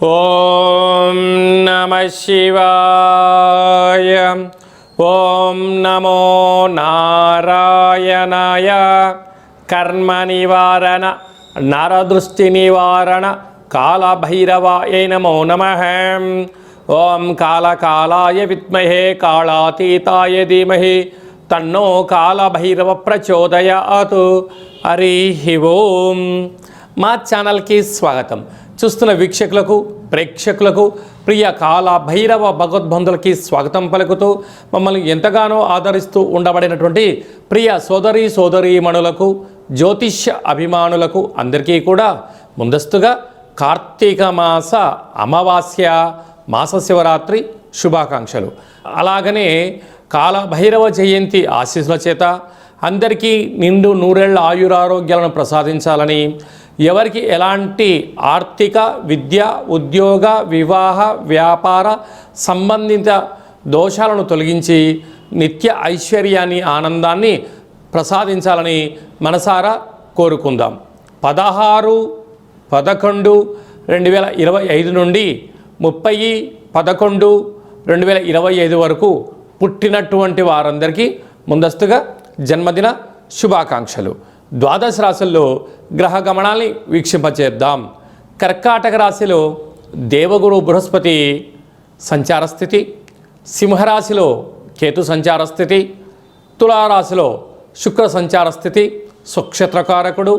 ఓం నమః శివాయ. ఓం నమో నారాయణాయ. కర్మ నివారణ నరదృష్టి నివారణ కాళభైరవాయ నమో నమః. ఓం కాళకాలాయ విద్మహే కాళాతీతాయ ధీమహి తన్నో కాళభైరవ ప్రచోదయాత్. హరి ఓం. మా ఛానల్కి స్వాగతం. చూస్తున్న వీక్షకులకు, ప్రేక్షకులకు, ప్రియ కాళభైరవ భగవద్బంధులకి స్వాగతం పలుకుతూ మమ్మల్ని ఎంతగానో ఆదరిస్తూ ఉండబడినటువంటి ప్రియ సోదరీమణులకు, జ్యోతిష్య అభిమానులకు అందరికీ కూడా ముందస్తుగా కార్తీక మాస అమావాస్య, మాస శివరాత్రి శుభాకాంక్షలు. అలాగనే కాళభైరవ జయంతి ఆశీస్సుల చేత అందరికీ నిండు నూరేళ్ల ఆయురారోగ్యాలను ప్రసాదించాలని, ఎవరికి ఎలాంటి ఆర్థిక, విద్య, ఉద్యోగ, వివాహ, వ్యాపార సంబంధిత దోషాలను తొలగించి నిత్య ఐశ్వర్యాన్ని, ఆనందాన్ని ప్రసాదించాలని మనసారా కోరుకుందాం. 16/11/2025 నుండి 30/11/2025 వరకు పుట్టినటువంటి వారందరికీ ముందస్తుగా జన్మదిన శుభాకాంక్షలు. ద్వాదశ రాశుల్లో గ్రహ గమనాల్ని వీక్షింపచేద్దాం. కర్కాటక రాశిలో దేవగురు బృహస్పతి సంచార స్థితి, సింహరాశిలో కేతు సంచార స్థితి, తులారాశిలో శుక్ర సంచార స్థితి స్వక్షత్రకారకుడు,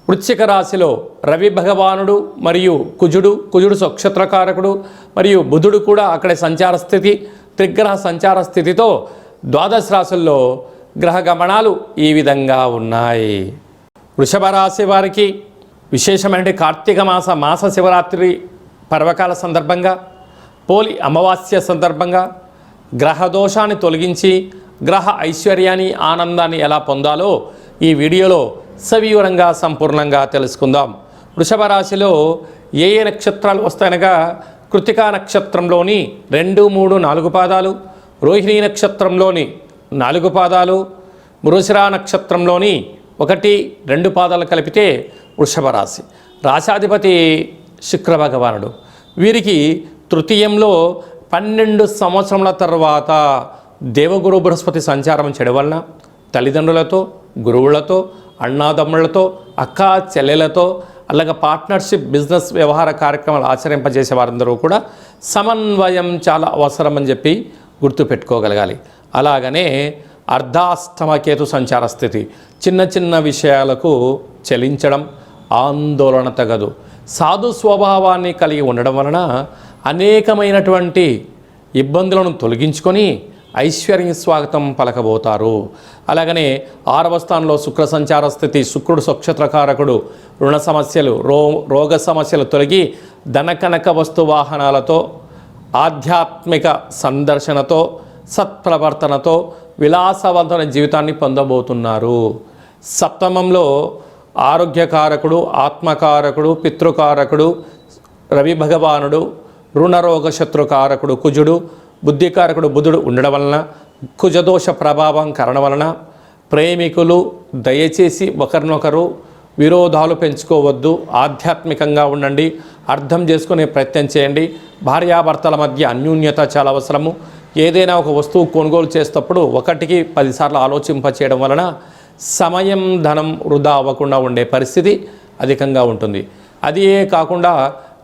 వృశ్చిక రాశిలో రవి భగవానుడు మరియు కుజుడు స్వక్షత్రకారకుడు మరియు బుధుడు కూడా అక్కడే సంచార స్థితి, త్రిగ్రహ సంచార స్థితితో ద్వాదశ రాశుల్లో గ్రహ గమనాలు ఈ విధంగా ఉన్నాయి. వృషభ రాశి వారికి విశేషమైన కార్తీక మాస శివరాత్రి పర్వకాల సందర్భంగా, పోలి అమావాస్య సందర్భంగా గ్రహ దోషాన్ని తొలగించి గ్రహ ఐశ్వర్యాన్ని, ఆనందాన్ని ఎలా పొందాలో ఈ వీడియోలో సవివరంగా సంపూర్ణంగా తెలుసుకుందాం. వృషభ రాశిలో ఏ నక్షత్రాలు వస్తాయనగా కృతికా నక్షత్రంలోని 2, 3, 4 పాదాలు, రోహిణీ నక్షత్రంలోని 4 పాదాలు, మృగశిర నక్షత్రంలోని 1, 2 పాదాలు కలిపితే వృషభ రాశి. రాశాధిపతి శుక్ర భగవానుడు. వీరికి తృతీయంలో 12 సంవత్సరముల తర్వాత దేవగురు బృహస్పతి సంచారం చేయడం వలన తల్లిదండ్రులతో, గురువులతో, అన్నాదమ్ములతో, అక్కా చెల్లెలతో, అలాగే పార్ట్నర్షిప్, బిజినెస్ వ్యవహార కార్యక్రమాలు ఆచరింపజేసే వారందరూ కూడా సమన్వయం చాలా అవసరం అని చెప్పి గుర్తుపెట్టుకోగలగాలి. అలాగనే అర్ధాష్టమ కేతు సంచార స్థితి, చిన్న విషయాలకు చలించడం, ఆందోళన తగదు. సాధు స్వభావాన్ని కలిగి ఉండడం వలన అనేకమైనటువంటి ఇబ్బందులను తొలగించుకొని ఐశ్వర్య స్వాగతం పలకబోతారు. అలాగనే 6వ స్థానంలో శుక్ర సంచార స్థితి, శుక్రుడు స్వక్షత్రకారకుడు, రుణ సమస్యలు, రోగ సమస్యలు తొలగి ధనకనక వస్తు వాహనాలతో, ఆధ్యాత్మిక సందర్శనతో, సత్ప్రవర్తనతో విలాసవంతమైన జీవితాన్ని పొందబోతున్నారు. సప్తమంలో ఆరోగ్యకారకుడు, ఆత్మకారకుడు, పితృకారకుడు రవి భగవానుడు, రుణరోగ శత్రుకారకుడు కుజుడు, బుద్ధికారకుడు బుధుడు ఉండడం వలన, కుజదోష ప్రభావం కారణం వలన ప్రేమికులు దయచేసి ఒకరినొకరు విరోధాలు పెంచుకోవద్దు. ఆధ్యాత్మికంగా ఉండండి, అర్థం చేసుకునే ప్రయత్నం చేయండి. భార్యాభర్తల మధ్య అన్యోన్యత చాలా అవసరము. ఏదైనా ఒక వస్తువు కొనుగోలు చేసేటప్పుడు 1కి 10 సార్లు ఆలోచింపచేయడం వలన సమయం, ధనం వృధా అవ్వకుండా ఉండే పరిస్థితి అధికంగా ఉంటుంది. అదే కాకుండా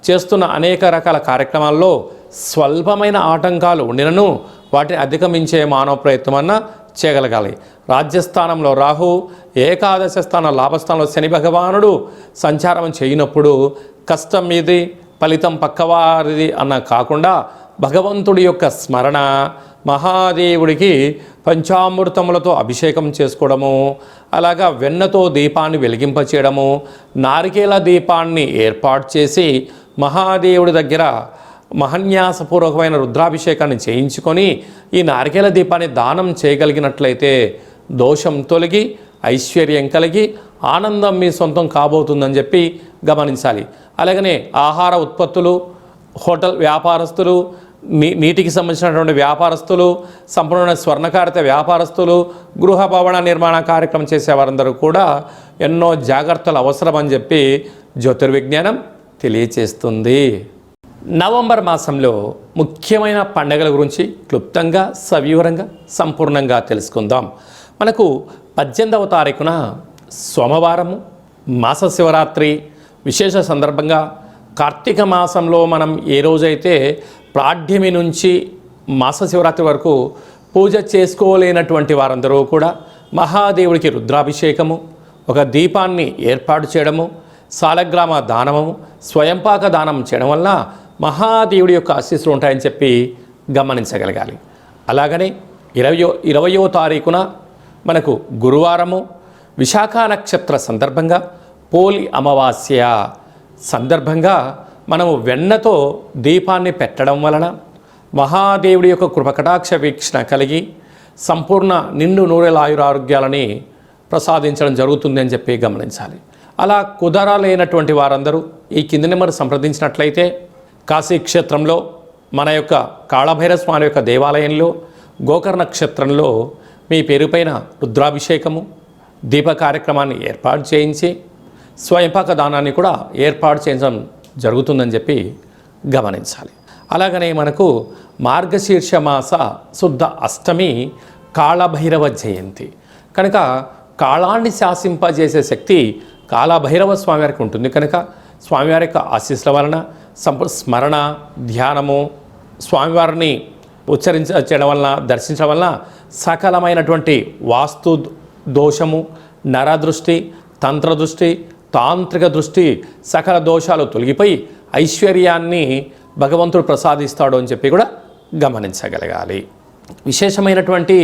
చేస్తున్న అనేక రకాల కార్యక్రమాల్లో స్వల్పమైన ఆటంకాలు ఉండినను వాటిని అధిగమించే మానవ ప్రయత్నం చేయగలగాలి. రాజ్యస్థానంలో రాహు, ఏకాదశ స్థానం లాభస్థానంలో శని భగవానుడు సంచారం చేయనప్పుడు కష్టం మీది, ఫలితం పక్కవారిది అన్న కాకుండా భగవంతుడి యొక్క స్మరణ, మహాదేవుడికి పంచామృతములతో అభిషేకం చేసుకోవడము, అలాగా వెన్నతో దీపాన్ని వెలిగింపచేయడము, నారికేల దీపాన్ని ఏర్పాటు చేసి మహాదేవుడి దగ్గర మహన్యాసపూర్వకమైన రుద్రాభిషేకాన్ని చేయించుకొని ఈ నారికేల దీపాన్ని దానం చేయగలిగినట్లయితే దోషం తొలగి ఐశ్వర్యం కలిగి ఆనందం మీ సొంతం కాబోతుందని చెప్పి గమనించాలి. అలాగనే ఆహార ఉత్పత్తులు, హోటల్ వ్యాపారస్తులు, నీటికి సంబంధించినటువంటి వ్యాపారస్తులు, సంపూర్ణ స్వర్ణకారిత వ్యాపారస్తులు, గృహ భవన నిర్మాణ కార్యక్రమం చేసేవారందరూ కూడా ఎన్నో జాగ్రత్తలు అవసరమని చెప్పి జ్యోతిర్విజ్ఞానం తెలియచేస్తుంది. నవంబర్ మాసంలో ముఖ్యమైన పండుగల గురించి క్లుప్తంగా సవివరంగా సంపూర్ణంగా తెలుసుకుందాం. మనకు 18వ తారీఖున సోమవారము మాస శివరాత్రి విశేష సందర్భంగా కార్తీక మాసంలో మనం ఏ రోజైతే ప్రాఢ్యమి నుంచి మాస శివరాత్రి వరకు పూజ చేసుకోలేనటువంటి వారందరూ కూడా మహాదేవుడికి రుద్రాభిషేకము, ఒక దీపాన్ని ఏర్పాటు చేయడము, సాలగ్రామ దానము, స్వయంపాక దానం చేయడం వల్ల మహాదేవుడి యొక్క ఆశీస్సులు ఉంటాయని చెప్పి గమనించగలగాలి. అలాగనే 20వ తారీఖున మనకు గురువారము విశాఖ నక్షత్ర సందర్భంగా పోలి అమావాస్య సందర్భంగా మనము వెన్నతో దీపాన్ని పెట్టడం వలన మహాదేవుడి యొక్క కృపకటాక్ష వీక్షణ కలిగి సంపూర్ణ నిండు నూరేల ఆయురారోగ్యాలని ప్రసాదించడం జరుగుతుంది అని చెప్పి గమనించాలి. అలా కుదరలేనటువంటి వారందరూ ఈ కింది నెంబర్ సంప్రదించినట్లయితే కాశీ క్షేత్రంలో మన యొక్క కాళభైరవ స్వామి యొక్క దేవాలయంలో గోకర్ణ నక్షత్రంలో మీ పేరుపైన రుద్రాభిషేకము, దీప కార్యక్రమాన్ని ఏర్పాటు చేయించి స్వయంపాక దానాన్ని కూడా ఏర్పాటు చేయడం జరుగుతుందని చెప్పి గమనించాలి. అలాగనే మనకు మార్గశీర్ష మాస శుద్ధ అష్టమి కాళభైరవ జయంతి కనుక కాళాన్ని శాసింపజేసే శక్తి కాళభైరవ స్వామివారికి ఉంటుంది. కనుక స్వామివారి యొక్క ఆశీస్సుల వలన స్మరణ ధ్యానము స్వామివారిని చేయడం వలన దర్శించడం వలన సకలమైనటువంటి వాస్తు దోషము, నరదృష్టి, తంత్రదృష్టి, తాంత్రిక దృష్టి సకల దోషాలు తొలగిపోయి ఐశ్వర్యాన్ని భగవంతుడు ప్రసాదిస్తాడు అని చెప్పి కూడా గమనించగలగాలి. విశేషమైనటువంటి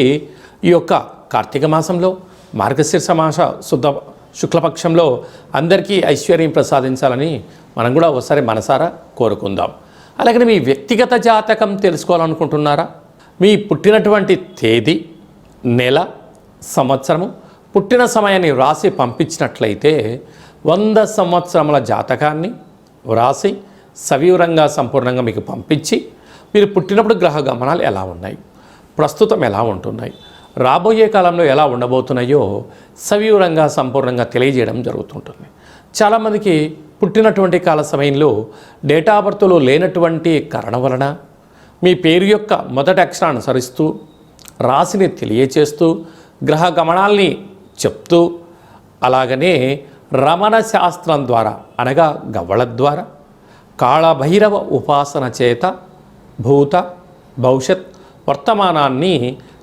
ఈ యొక్క కార్తీక మాసంలో మార్గశీర్ష మాస శుద్ధ శుక్లపక్షంలో అందరికీ ఐశ్వర్యం ప్రసాదించాలని మనం కూడా ఒకసారి మనసారా కోరుకుందాం. అలాగే మీ వ్యక్తిగత జాతకం తెలుసుకోవాలనుకుంటున్నారా? మీ పుట్టినటువంటి తేదీ, నెల, సంవత్సరము, పుట్టిన సమయాన్ని వ్రాసి పంపించినట్లయితే 100 సంవత్సరముల జాతకాన్ని వ్రాసి సవివరంగా సంపూర్ణంగా మీకు పంపించి మీరు పుట్టినప్పుడు గ్రహ గమనాలు ఎలా ఉన్నాయి, ప్రస్తుతం ఎలా ఉంటున్నాయి, రాబోయే కాలంలో ఎలా ఉండబోతున్నాయో సవివరంగా సంపూర్ణంగా తెలియజేయడం జరుగుతుంటుంది. చాలామందికి పుట్టినటువంటి కాల సమయంలో డేటా ఆఫ్ బర్త్లో లేనటువంటి కారణం వలన మీ పేరు యొక్క మొదటి అక్షరాన్ని అనుసరిస్తూ రాశిని తెలియచేస్తూ గ్రహ గమనాల్ని చెప్తూ అలాగనే రమణ శాస్త్రం ద్వారా అనగా గవ్వళ ద్వారా కాళభైరవ ఉపాసన చేత భూత భవిష్యత్ వర్తమానాన్ని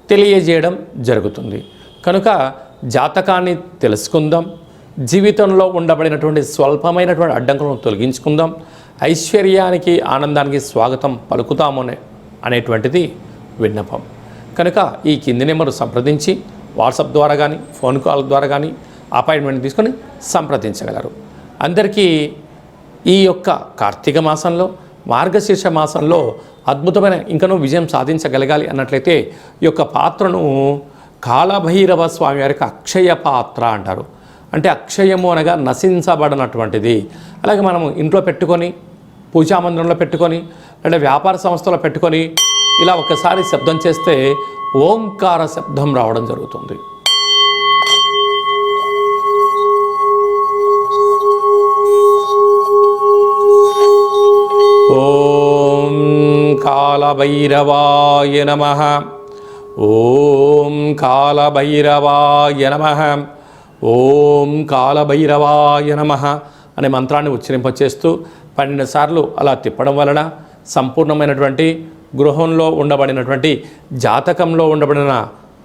తెలియజేయడం జరుగుతుంది. కనుక జాతకాన్ని తెలుసుకుందాం, జీవితంలో ఉండబడినటువంటి స్వల్పమైనటువంటి అడ్డంకులను తొలగించుకుందాం, ఐశ్వర్యానికి ఆనందానికి స్వాగతం పలుకుతాము అనేటువంటిది విన్నపం. కనుక ఈ కింది నెంబరు సంప్రదించి వాట్సాప్ ద్వారా కానీ ఫోన్ కాల్ ద్వారా కానీ అపాయింట్మెంట్ తీసుకొని సంప్రదించగలరు. అందరికీ ఈ యొక్క కార్తీక మాసంలో మార్గశీర్ష మాసంలో అద్భుతమైన ఇంకనూ విజయం సాధించగలగాలి అన్నట్లయితే ఈ యొక్క పాత్రను కాళభైరవ స్వామి వారికి అక్షయ పాత్ర అంటారు. అంటే అక్షయము అనగా నశించబడినటువంటిది. అలాగే మనము ఇంట్లో పెట్టుకొని పూజామందిరంలో పెట్టుకొని లేదా వ్యాపార సంస్థలో పెట్టుకొని ఇలా ఒకసారి శబ్దం చేస్తే ఓంకార శబ్దం రావడం జరుగుతుంది. ఓం కాళభైరవాయ నమః, ఓం కాళభైరవాయ నమః, ఓం కాళభైరవాయ నమః అనే మంత్రాన్ని ఉచ్చరింపచేస్తూ 12 సార్లు అలా తిప్పడం వలన సంపూర్ణమైనటువంటి గృహంలో ఉండబడినటువంటి జాతకంలో ఉండబడిన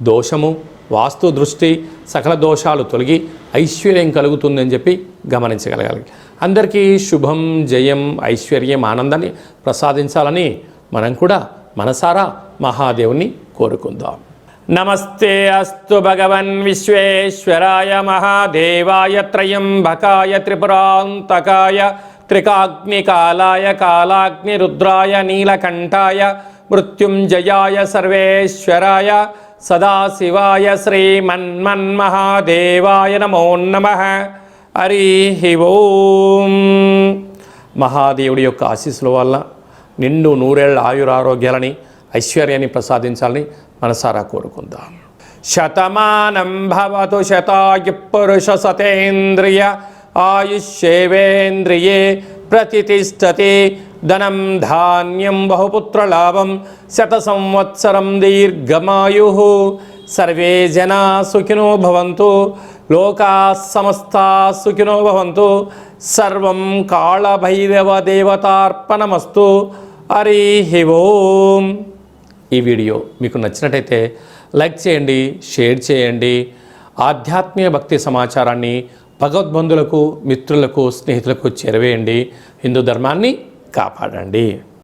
దోషము, వాస్తు దృష్టి, సకల దోషాలు తొలగి ఐశ్వర్యం కలుగుతుందని చెప్పి గమనించగలగాలి. అందరికీ శుభం, జయం, ఐశ్వర్యం, ఆనందాన్ని ప్రసాదించాలని మనం కూడా మనసారా మహాదేవుని కోరుకుందాం. నమస్తే అస్తు భగవన్ విశ్వేశ్వరాయ మహాదేవాయ త్రయంబకాయ త్రిపురాంతకాయ త్రికాగ్నికాలాయ కాలాగ్నిరుద్రాయ నీలకంఠాయ మృత్యుంజయాయ సర్వేశ్వరాయ సదాశివాయ శ్రీమన్మన్మహాదేవాయ నమో నమః. హరి ఓం. మహాదేవుడి యొక్క ఆశీస్సుల వల్ల నిండు నూరేళ్ల ఆయురారోగ్యాలని ఐశ్వర్యాన్ని ప్రసాదించాలని మనసారా కోరుకుందాం. శతమానం భవతు శతాయు పురుష సతేంద్రియ ఆయుష్యేవేంద్రియే ప్రతిష్టతి ధనం ధాన్యం బహుపుత్రలాభం శత సంవత్సరం దీర్ఘమాయు సర్వే జనా సుఖినో భవంతు లోకా సమస్తా సుఖినో భవంతు సర్వం కాళభైరవ దేవతార్పణమస్తు. హరి ఓం. ఈ వీడియో మీకు నచ్చినట్టయితే లైక్ చేయండి, షేర్ చేయండి. ఆధ్యాత్మిక భక్తి సమాచారాన్ని భగవద్బంధులకు, మిత్రులకు, స్నేహితులకు చేరవేయండి. హిందూ ధర్మాన్ని కాపాడండి.